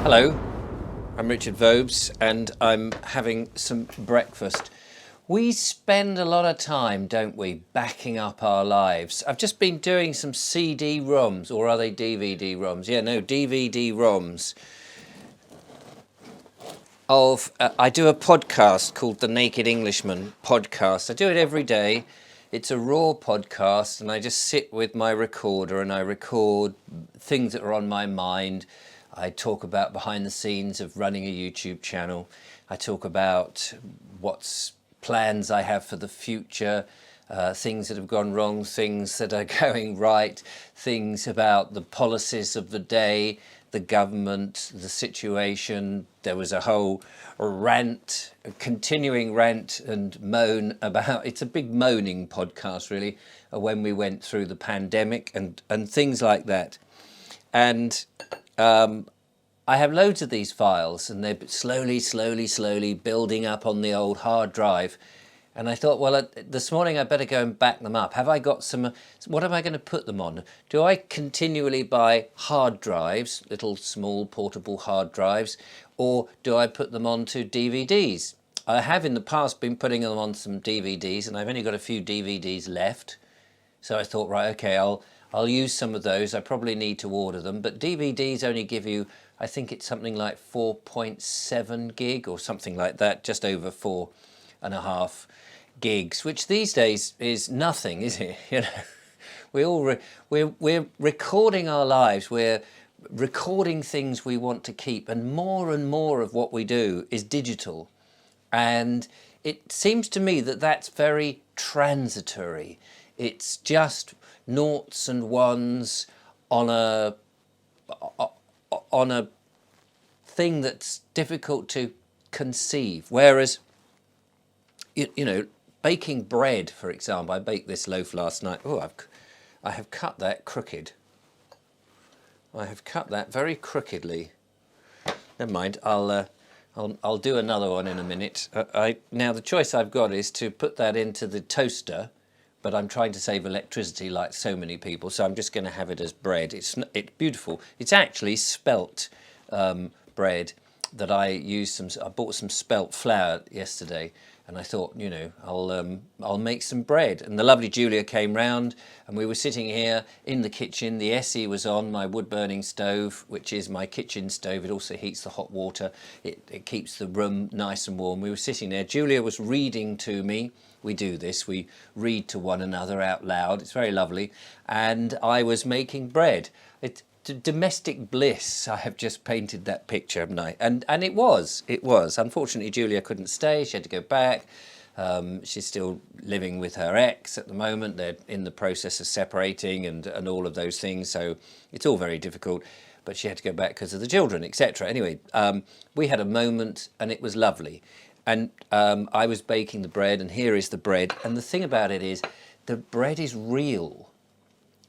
Hello, I'm Richard Vobes and I'm having some breakfast. We spend a lot of time, don't we, backing up our lives. I've just been doing some CD-ROMs, or are they DVD-ROMs? Yeah, no, DVD-ROMs of, I do a podcast called The Naked Englishman podcast. I do it every day. It's a raw podcast and I just sit with my recorder and I record things that are on my mind. I talk about behind the scenes of running a YouTube channel. I talk about what's plans I have for the future, things that have gone wrong, things that are going right, things about the policies of the day, the government, the situation. There was a whole rant, a continuing rant and moan about, it's a big moaning podcast really, when we went through the pandemic and things like that. And I have loads of these files and they're slowly building up on the old hard drive. And I thought, well, this morning I better go and back them up. Have I got some, what am I going to put them on? Do I continually buy hard drives, little small portable hard drives, or do I put them onto DVDs? I have in the past been putting them on some DVDs and I've only got a few DVDs left. So I thought, right, okay, I'll use some of those. I probably need to order them, but DVDs only give you, I think it's something like 4.7 gig or something like that, just over 4.5 gigs, which these days is nothing, is it? You know, we're recording our lives. We're recording things we want to keep, and more of what we do is digital. And it seems to me that that's very transitory. It's just noughts and ones on a thing that's difficult to conceive. Whereas, you know, baking bread, for example, I baked this loaf last night. Oh, I have cut that crooked. I have cut that very crookedly. Never mind. I'll do another one in a minute. Now the choice I've got is to put that into the toaster, but I'm trying to save electricity like so many people, so I'm just going to have it as bread. It's beautiful. It's actually spelt bread that I bought some spelt flour yesterday, and I thought, you know, I'll make some bread. And the lovely Julia came round, and we were sitting here in the kitchen. The Essie was on my wood-burning stove, which is my kitchen stove. It also heats the hot water. It keeps the room nice and warm. We were sitting there. Julia was reading to me. We do this. We read to one another out loud. It's very lovely. And I was making bread. Domestic bliss. I have just painted that picture, haven't I? And it was. Unfortunately, Julia couldn't stay. She had to go back. She's still living with her ex at the moment. They're in the process of separating and all of those things. So it's all very difficult. But she had to go back because of the children, etc. Anyway, we had a moment and it was lovely. And I was baking the bread, and here is the bread. And the thing about it is, the bread is real.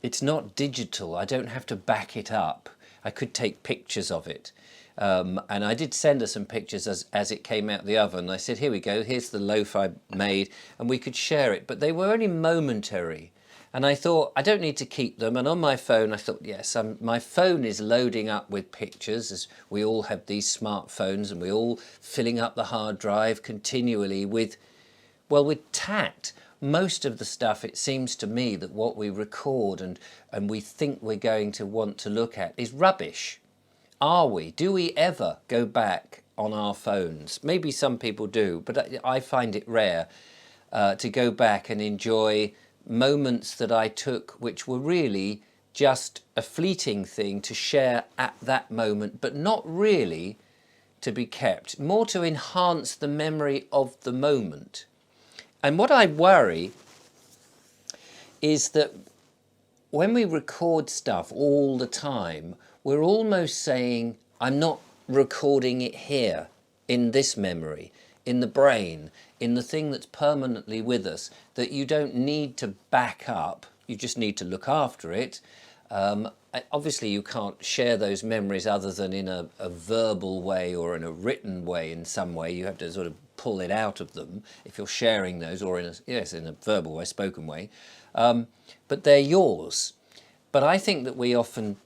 It's not digital. I don't have to back it up. I could take pictures of it. And I did send her some pictures as it came out the oven. I said, here we go, here's the loaf I made, and we could share it. But they were only momentary. And I thought, I don't need to keep them. And on my phone, I thought, yes, my phone is loading up with pictures, as we all have these smartphones, and we're all filling up the hard drive continually with tact. Most of the stuff, it seems to me, that what we record and we think we're going to want to look at is rubbish. Are we? Do we ever go back on our phones? Maybe some people do, but I find it rare to go back and enjoy moments that I took which were really just a fleeting thing to share at that moment, but not really to be kept, more to enhance the memory of the moment. And what I worry is that when we record stuff all the time, we're almost saying, I'm not recording it here, in this memory, in the brain, in the thing that's permanently with us, that you don't need to back up, you just need to look after it. Obviously you can't share those memories other than in a verbal way or in a written way in some way. You have to sort of pull it out of them if you're sharing those, or in a verbal way, spoken way. But they're yours. But I think that we often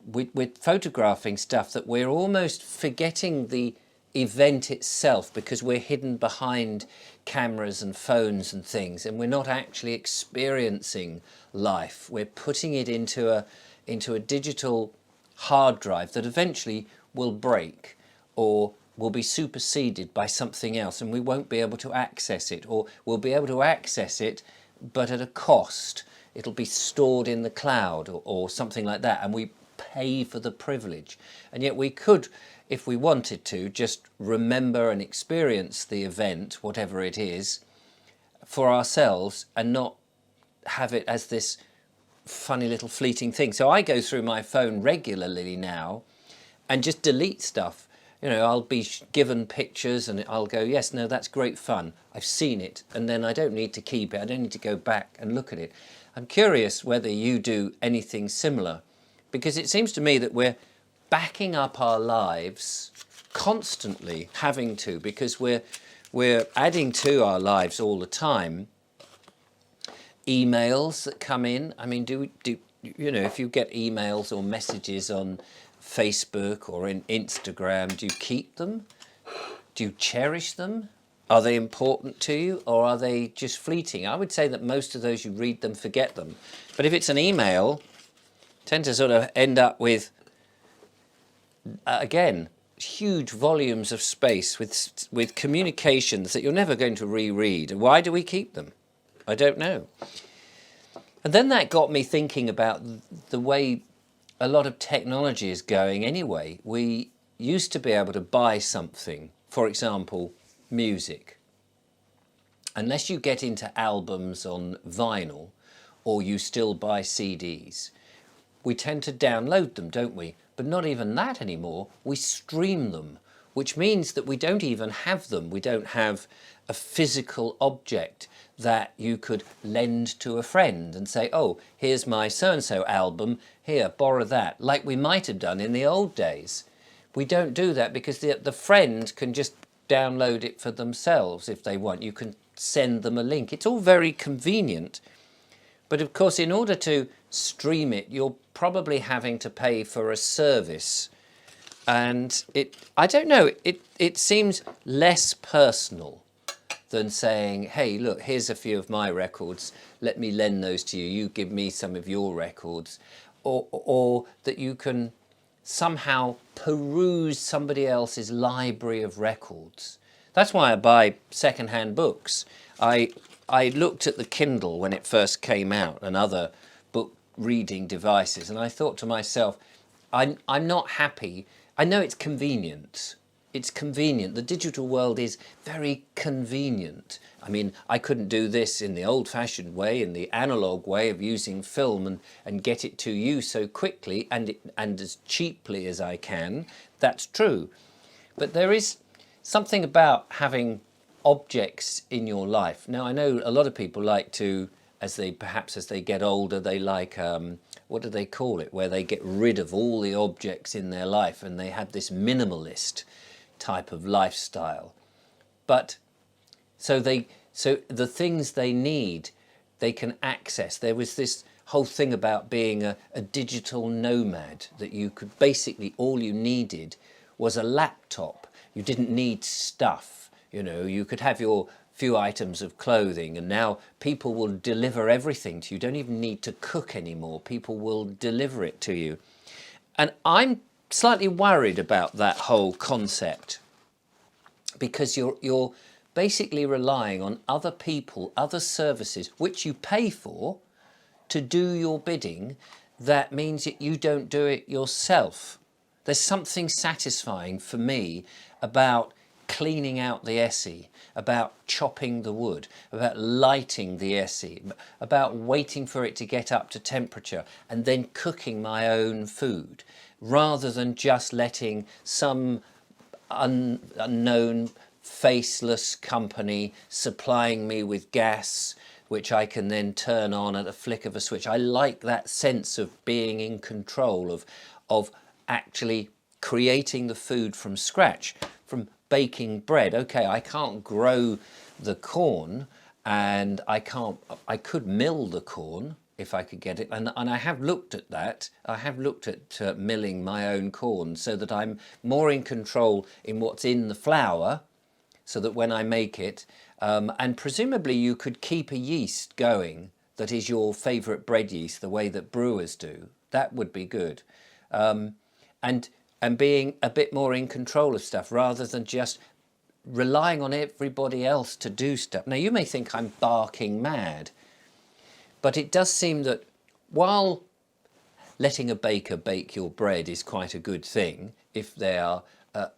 we're photographing stuff that we're almost forgetting the event itself because we're hidden behind cameras and phones and things, and we're not actually experiencing life. We're putting it into a digital hard drive that eventually will break or will be superseded by something else, and we won't be able to access it, or we'll be able to access it but at a cost. It'll be stored in the cloud or something like that, and we pay for the privilege. And yet we could, if we wanted to, just remember and experience the event, whatever it is, for ourselves, and not have it as this funny little fleeting thing. So I go through my phone regularly now and just delete stuff. You know, I'll be given pictures and I'll go, yes, no, that's great fun, I've seen it, and then I don't need to keep it, I don't need to go back and look at it. I'm curious whether you do anything similar, because it seems to me that we're backing up our lives constantly, having to, because we're adding to our lives all the time. Emails that come in, I mean, do you know, if you get emails or messages on Facebook or in Instagram, do you keep them? Do you cherish them? Are they important to you, or are they just fleeting? I would say that most of those, you read them, forget them. But if it's an email, tend to sort of end up with, again, huge volumes of space with communications that you're never going to reread. Why do we keep them? I don't know. And then that got me thinking about the way a lot of technology is going anyway. We used to be able to buy something, for example, music. Unless you get into albums on vinyl, or you still buy CDs, we tend to download them, don't we? But not even that anymore. We stream them, which means that we don't even have them. We don't have a physical object that you could lend to a friend and say, oh, here's my so-and-so album, here, borrow that, like we might have done in the old days. We don't do that because the friend can just download it for themselves if they want. You can send them a link. It's all very convenient. But of course, in order to stream it, you're probably having to pay for a service. And I don't know, it seems less personal than saying, hey, look, here's a few of my records, let me lend those to you, you give me some of your records, or that you can somehow peruse somebody else's library of records. That's why I buy second-hand books. I looked at the Kindle when it first came out and other book reading devices, and I thought to myself, I'm not happy. I know it's convenient. It's convenient. The digital world is very convenient. I mean, I couldn't do this in the old-fashioned way, in the analog way of using film and get it to you so quickly and as cheaply as I can. That's true. But there is something about having objects in your life. Now, I know a lot of people like to, as they get older, they like, what do they call it, where they get rid of all the objects in their life and they have this minimalist type of lifestyle. But so the things they need, they can access. There was this whole thing about being a digital nomad, that you could basically, all you needed was a laptop. You didn't need stuff. You know, you could have your few items of clothing, and now people will deliver everything to you. You don't even need to cook anymore. People will deliver it to you. And I'm slightly worried about that whole concept, because you're basically relying on other people, other services, which you pay for, to do your bidding. That means that you don't do it yourself. There's something satisfying for me about cleaning out the Essie, about chopping the wood, about lighting the Essie, about waiting for it to get up to temperature and then cooking my own food, rather than just letting some unknown faceless company supplying me with gas, which I can then turn on at a flick of a switch. I like that sense of being in control, of actually creating the food from scratch, from baking bread. Okay, I can't grow the corn, and I could mill the corn, if I could get it. And I have looked at that. I have looked at milling my own corn so that I'm more in control in what's in the flour, so that when I make it, and presumably you could keep a yeast going that is your favourite bread yeast, the way that brewers do. That would be good. And being a bit more in control of stuff rather than just relying on everybody else to do stuff. Now, you may think I'm barking mad, but it does seem that while letting a baker bake your bread is quite a good thing, if they are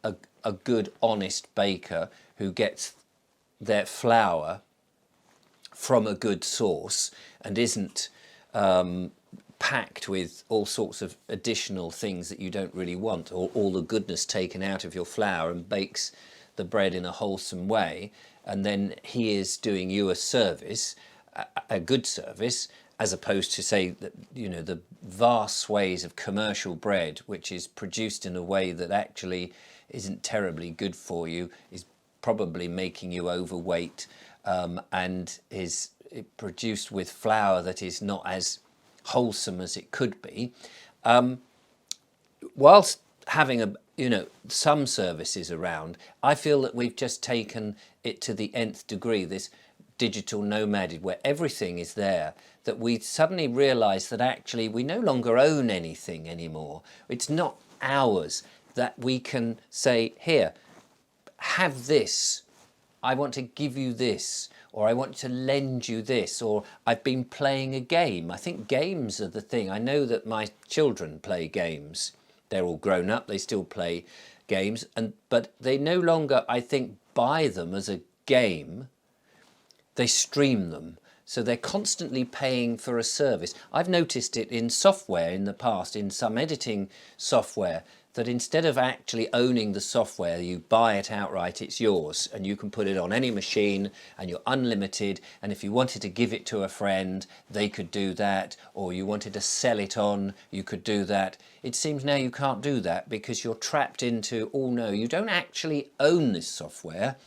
a good, honest baker who gets their flour from a good source and isn't packed with all sorts of additional things that you don't really want, or all the goodness taken out of your flour, and bakes the bread in a wholesome way, and then he is doing you a service, a good service, as opposed to, say, that, you know, the vast swathes of commercial bread, which is produced in a way that actually isn't terribly good for you, is probably making you overweight, and is produced with flour that is not as wholesome as it could be. Whilst having some services around, I feel that we've just taken it to the nth degree, this digital nomaded, where everything is there, that we suddenly realise that actually we no longer own anything anymore. It's not ours, that we can say, here, have this, I want to give you this, or I want to lend you this, or I've been playing a game. I think games are the thing. I know that my children play games. They're all grown up, they still play games, but they no longer, I think, buy them as a game. They stream them. So they're constantly paying for a service. I've noticed it in software in the past, in some editing software, that instead of actually owning the software, you buy it outright, it's yours, and you can put it on any machine, and you're unlimited, and if you wanted to give it to a friend, they could do that, or you wanted to sell it on, you could do that. It seems now you can't do that because you're trapped into, oh no, you don't actually own this software,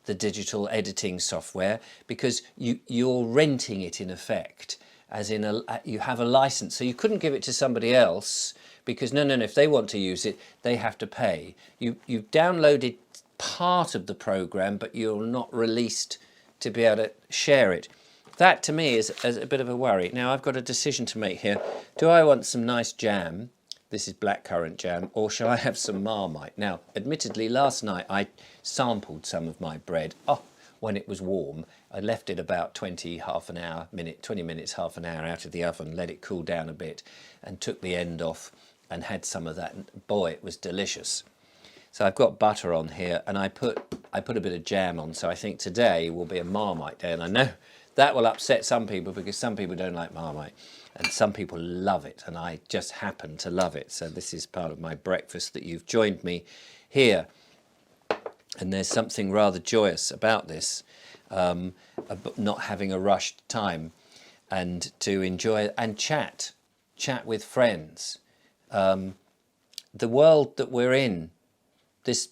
the digital editing software, because you're renting it in effect, as in you have a license, so you couldn't give it to somebody else, because no, if they want to use it, they have to pay. You've downloaded part of the program, but you're not released to be able to share it. That to me is a bit of a worry. Now I've got a decision to make here. Do I want some nice jam? This is blackcurrant jam, or shall I have some Marmite? Now, admittedly, last night I sampled some of my bread. When it was warm, I left it about 20 minutes, half an hour out of the oven, let it cool down a bit, and took the end off and had some of that. And boy, it was delicious. So I've got butter on here, and I put a bit of jam on. So I think today will be a Marmite day, and I know that will upset some people because some people don't like Marmite, and some people love it, and I just happen to love it. So this is part of my breakfast that you've joined me here. And there's something rather joyous about this, not having a rushed time, and to enjoy and chat with friends. The world that we're in, this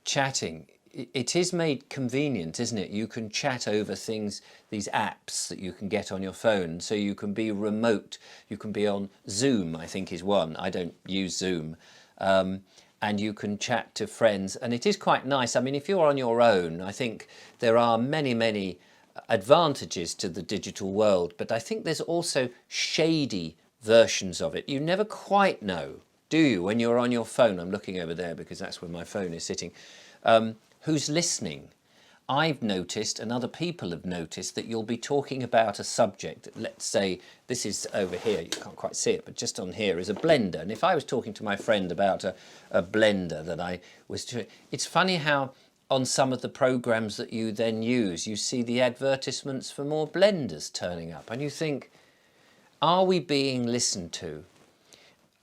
chatting, it is made convenient, isn't it? You can chat over things, these apps that you can get on your phone, so you can be remote. You can be on Zoom, I think is one. I don't use Zoom. And you can chat to friends, and it is quite nice. I mean, if you're on your own, I think there are many advantages to the digital world, but I think there's also shady versions of it. You never quite know, do you, when you're on your phone? I'm looking over there because that's where my phone is sitting. Who's listening? I've noticed, and other people have noticed, that you'll be talking about a subject. Let's say this is over here, you can't quite see it, but just on here is a blender. And if I was talking to my friend about a blender that I was doing, it's funny how on some of the programs that you then use, you see the advertisements for more blenders turning up. And you think, are we being listened to?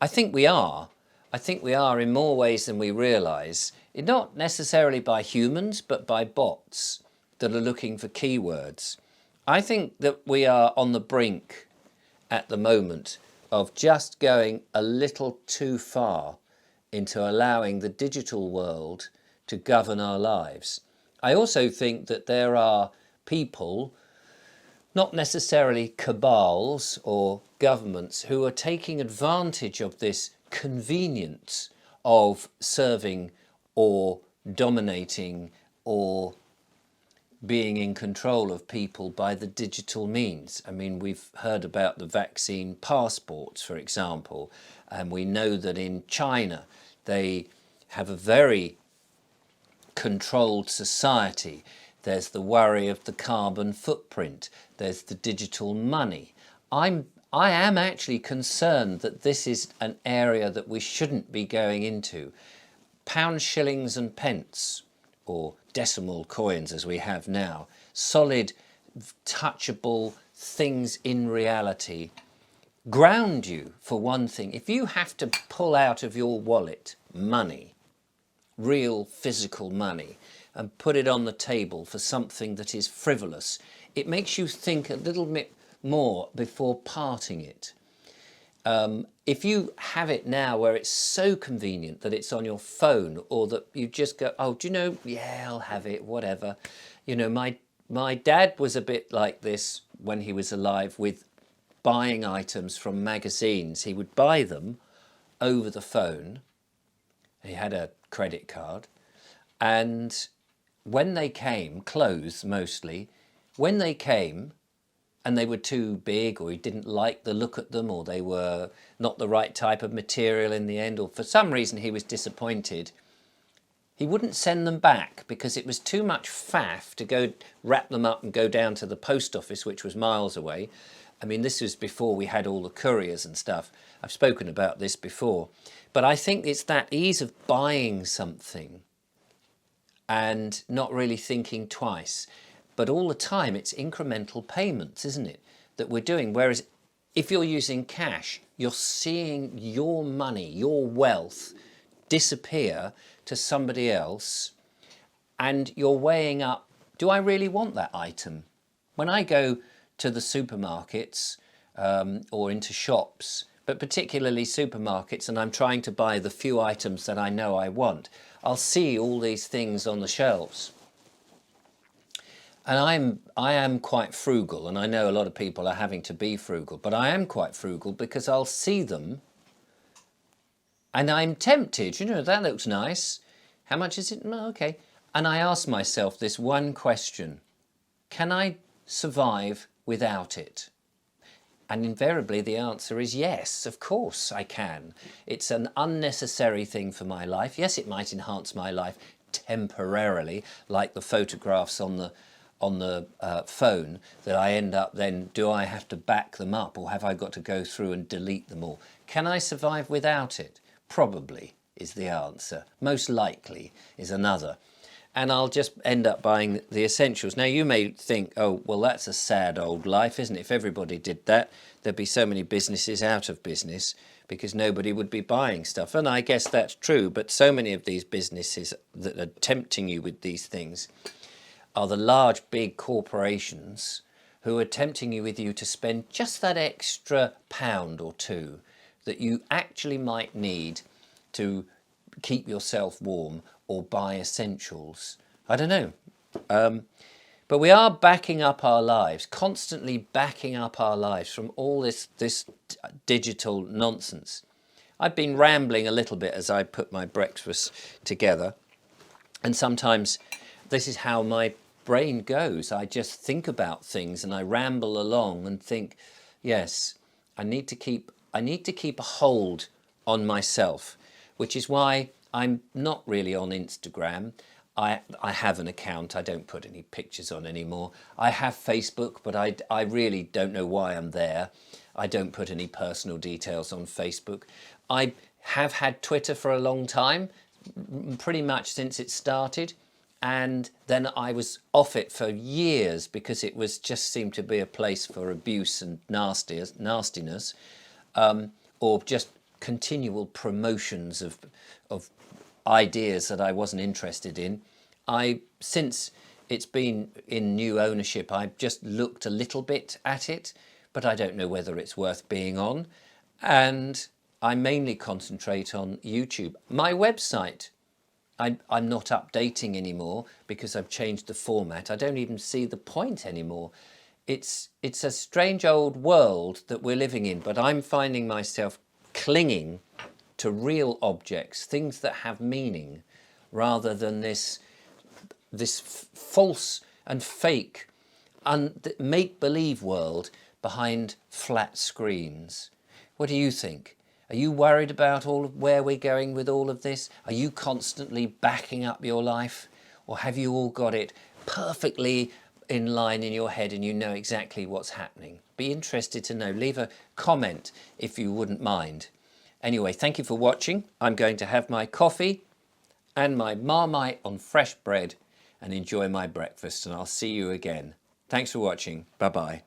I think we are. I think we are in more ways than we realise. Not necessarily by humans, but by bots that are looking for keywords. I think that we are on the brink at the moment of just going a little too far into allowing the digital world to govern our lives. I also think that there are people not necessarily cabals or governments, who are taking advantage of this convenience of serving or dominating or being in control of people by the digital means. I mean, we've heard about the vaccine passports, for example, and we know that in China they have a very controlled society. There's the worry of the carbon footprint. There's the digital money. I am actually concerned that this is an area that we shouldn't be going into. Pounds, shillings and pence, or decimal coins as we have now, solid, touchable things in reality, ground you for one thing. If you have to pull out of your wallet money, real physical money, and put it on the table for something that is frivolous, it makes you think a little bit more before parting it. If you have it now where it's so convenient that it's on your phone, or that you just go, oh, do you know, yeah, I'll have it, whatever. You know, my dad was a bit like this when he was alive with buying items from magazines. He would buy them over the phone. He had a credit card, and when they came, clothes mostly, when they came and they were too big, or he didn't like the look at them, or they were not the right type of material in the end, or for some reason he was disappointed, he wouldn't send them back because it was too much faff to go wrap them up and go down to the post office, which was miles away. I mean, this was before we had all the couriers and stuff. I've spoken about this before. But I think it's that ease of buying something and not really thinking twice. But all the time, it's incremental payments, isn't it, that we're doing? Whereas if you're using cash, you're seeing your money, your wealth disappear to somebody else, and you're weighing up, do I really want that item? When I go to the supermarkets or into shops, but particularly supermarkets, and I'm trying to buy the few items that I know I want, I'll see all these things on the shelves. And I am quite frugal, and I know a lot of people are having to be frugal, but I am quite frugal because I'll see them and I'm tempted, you know, that looks nice. How much is it? Oh, okay. And I ask myself this one question: can I survive without it? And invariably the answer is yes, of course I can. It's an unnecessary thing for my life. Yes, it might enhance my life temporarily, like the photographs on the phone that I end up then, do I have to back them up, or have I got to go through and delete them all? Can I survive without it? Probably is the answer. Most likely is another. And I'll just end up buying the essentials. Now you may think, oh, well, that's a sad old life, isn't it? If everybody did that, there'd be so many businesses out of business because nobody would be buying stuff. And I guess that's true, but so many of these businesses that are tempting you with these things are the large, big corporations who are tempting you to spend just that extra £1 or £2 that you actually might need to keep yourself warm or buy essentials. I don't know. But we are backing up our lives, constantly backing up our lives from all this digital nonsense. I've been rambling a little bit as I put my breakfast together, and sometimes this is how my brain goes. I just think about things and I ramble along and think, yes, I need to keep a hold on myself, which is why I'm not really on Instagram. I have an account. I don't put any pictures on anymore. I have Facebook, but I really don't know why I'm there. I don't put any personal details on Facebook. I have had Twitter for a long time, pretty much since it started. And then I was off it for years because it was just seemed to be a place for abuse and nastiness, or just continual promotions of ideas that I wasn't interested in. Since it's been in new ownership, I've just looked a little bit at it, but I don't know whether it's worth being on. And I mainly concentrate on YouTube. My website, I'm not updating anymore because I've changed the format. I don't even see the point anymore. it's a strange old world that we're living in, but I'm finding myself clinging to real objects, things that have meaning, rather than this false and fake make-believe world behind flat screens. What do you think? Are you worried about all of where we're going with all of this? Are you constantly backing up your life? Or have you all got it perfectly in line in your head and you know exactly what's happening? Be interested to know. Leave a comment if you wouldn't mind. Anyway, thank you for watching. I'm going to have my coffee and my Marmite on fresh bread and enjoy my breakfast, and I'll see you again. Thanks for watching. Bye-bye.